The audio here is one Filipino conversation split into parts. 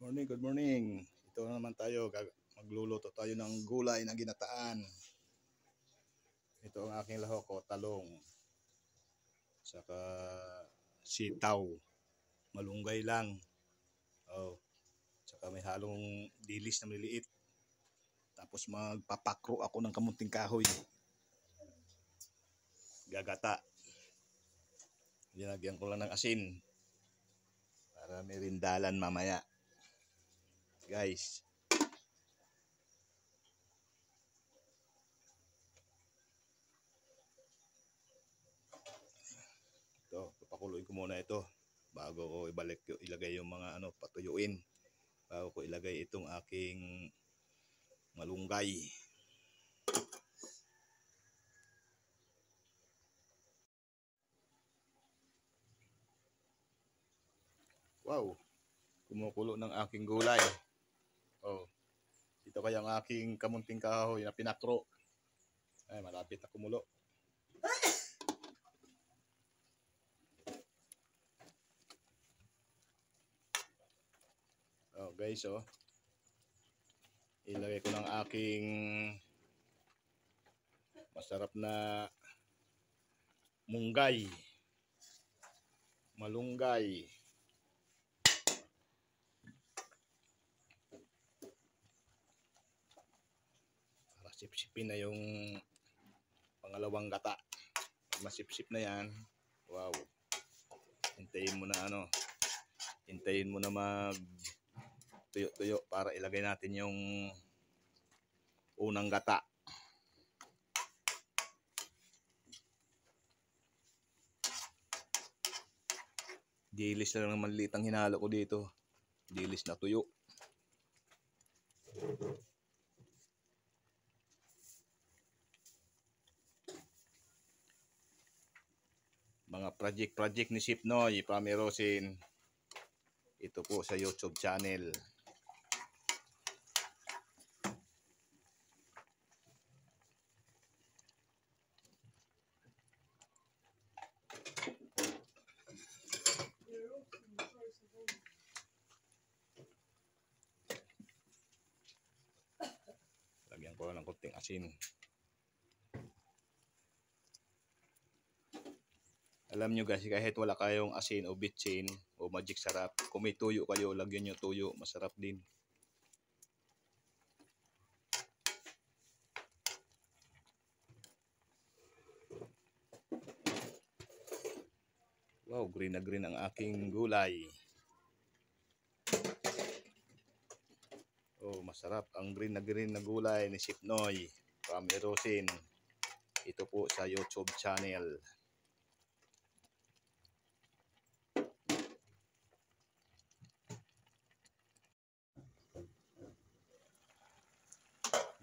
Morning, good morning. Ito na naman tayo, magluluto tayo ng gulay na ginataan. Ito ang aking lahok o talong. Saka sitaw. Malunggay lang. Oh, saka may halong dilis na maliliit. Tapos magpapakro ako ng kamunting kahoy. Gagata. Ginagyan ko lang ng asin. Para may rindalan mamaya. Guys. Ito, papakuloyin ko muna ito bago ko ilagay yung mga patuyuin. Bago ko ilagay itong aking malunggay. Wow, kumukulo ng aking gulay. Oh, ito kaya ang aking kamunting kahoy na pinakro. Ay, malapit na kumulo. Oh, guys, oh. Ilagay ko ng aking masarap na munggay. Malunggay. Para sip-sipin na yung pangalawang gata. Pag masip-sip na yan, wow. Hintayin mo na mag tuyo-tuyo para ilagay natin yung unang gata. Dilis na lang ng maliit ang hinalo ko dito. Dilis na tuyo. Mga project ni Chef Noy Pamerosin. Ito po sa YouTube channel. Lagyan ko ng konting asin. Alam nyo guys, kahit wala kayong asin o bitsin o magic sarap, kung may tuyo kayo, lagyan nyo tuyo, masarap din. Wow, green na green ang aking gulay. Oh, masarap ang green na gulay ni Chef Noy Pamerosin. Ito po sa YouTube channel.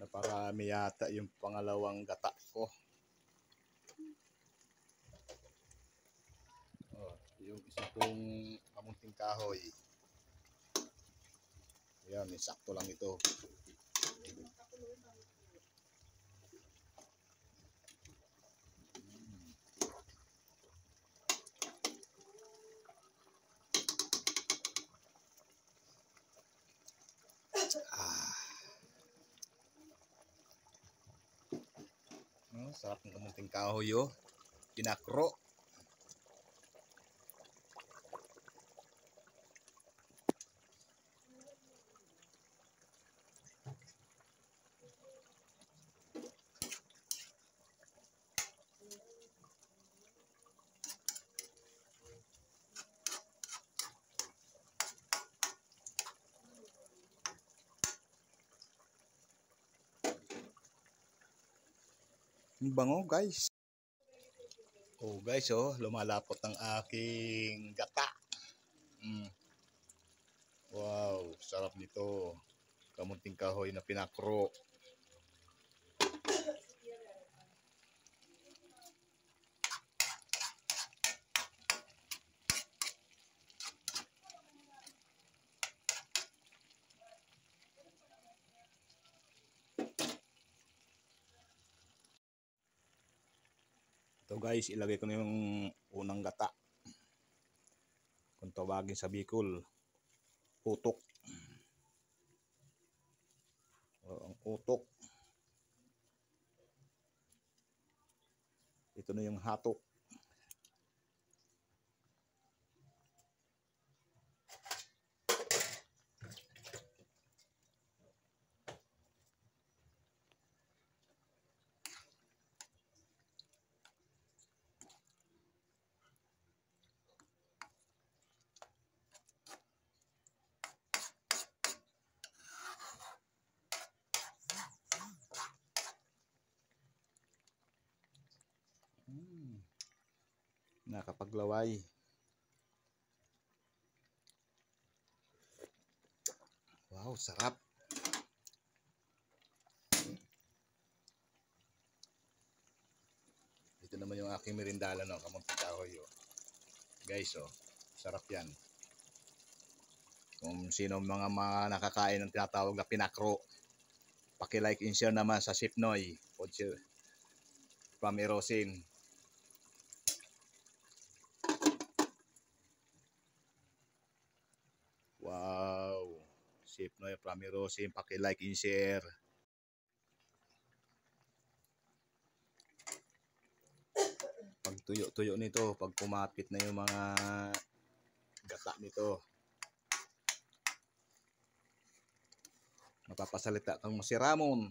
Naparami yata yung pangalawang gata ko. Oh, yung isa kong kamunting kahoy. Ayan, sakto lang ito. Sarap ng kamunting kahoy, oh. Pinakro. Ang bango, guys. Oh, guys, oh, lumalapot ang aking gata. Wow, sarap nito. Kamunting kahoy na pinakro. Ito guys, ilagay ko na yung unang gata. Kung tawagin sa Bicol, putok. ang utok. Ito na yung hatok. Nakapaglaway. Wow, sarap. Ito naman yung aking merindala, no, kamunting kahoy. Oh. Guys, oh, sarap yan. Kung sino mga nakakain ng tinatawag na pinakro, paki-like and share naman sa Sipnoy from Erosin. Wow, Sipnoy from Erosin, paki-like and share. Pag tuyo-tuyo nito, pag kumapit na yung mga gata nito, mapapasalita kang masiramon.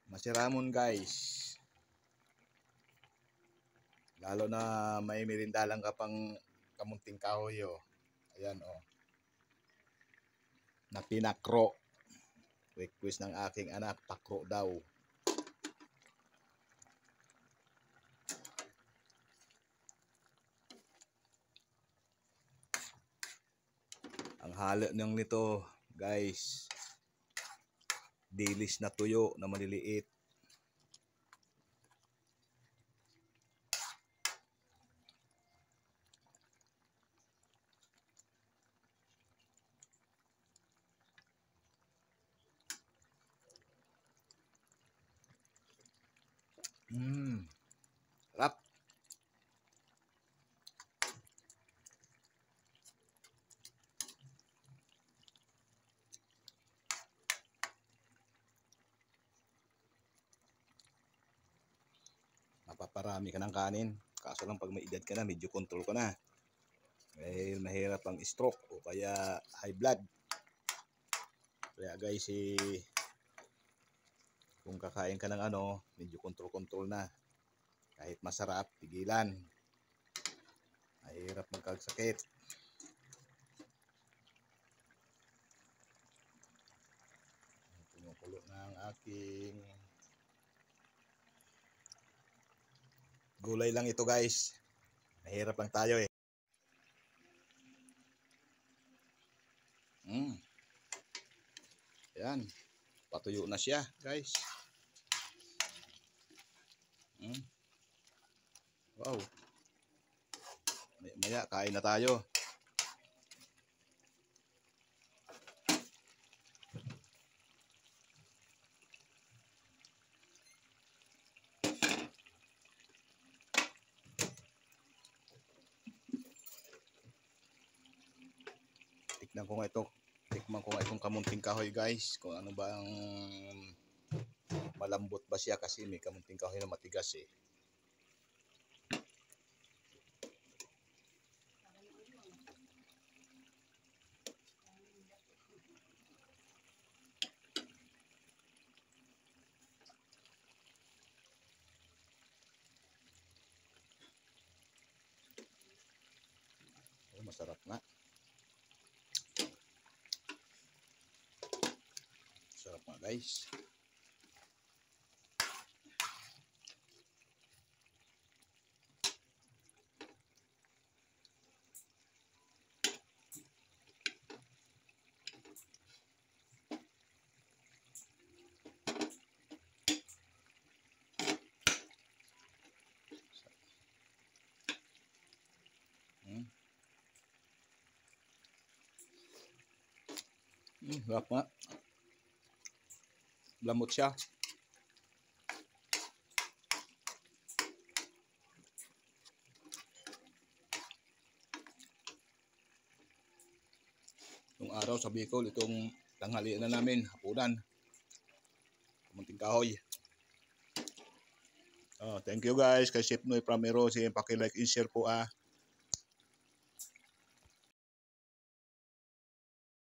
Masiramon, guys. Lalo na may merindalang ka pang kamunting kahoy, oh. Ayan, oh. Na pinakro. Request ng aking anak, pakro daw. Ang halo niyang nito, guys, dilis na tuyo na maliliit. Sarap. Mapaparami ka ng kanin. Kaso lang pag may edad ka na, medyo control ka na. Dahil mahirap ang stroke o kaya high blood. Kaya guys, kung kakain ka ng ano, medyo control na. Kahit masarap, pigilan. Mahirap magkasakit. Kumukulo na ang aking gulay lang ito, guys. Mahirap lang tayo, eh. Ayan. Patuyo na siya, guys. Wow. Maya, kain na tayo. Tikman ko nga itong kamunting kahoy, guys. Kung ano ba ang malambot ba siya kasi may kamunting kahoy na matigas, eh. Oh, masarap nga. Sarap nga, guys. Sarap nga. Lamot siya. Nung araw sa Bicol, itong tanghalian na namin, hapunan. Munting kahoy. Thank you guys kay Chef Noy from Erosi. Paki-like and share po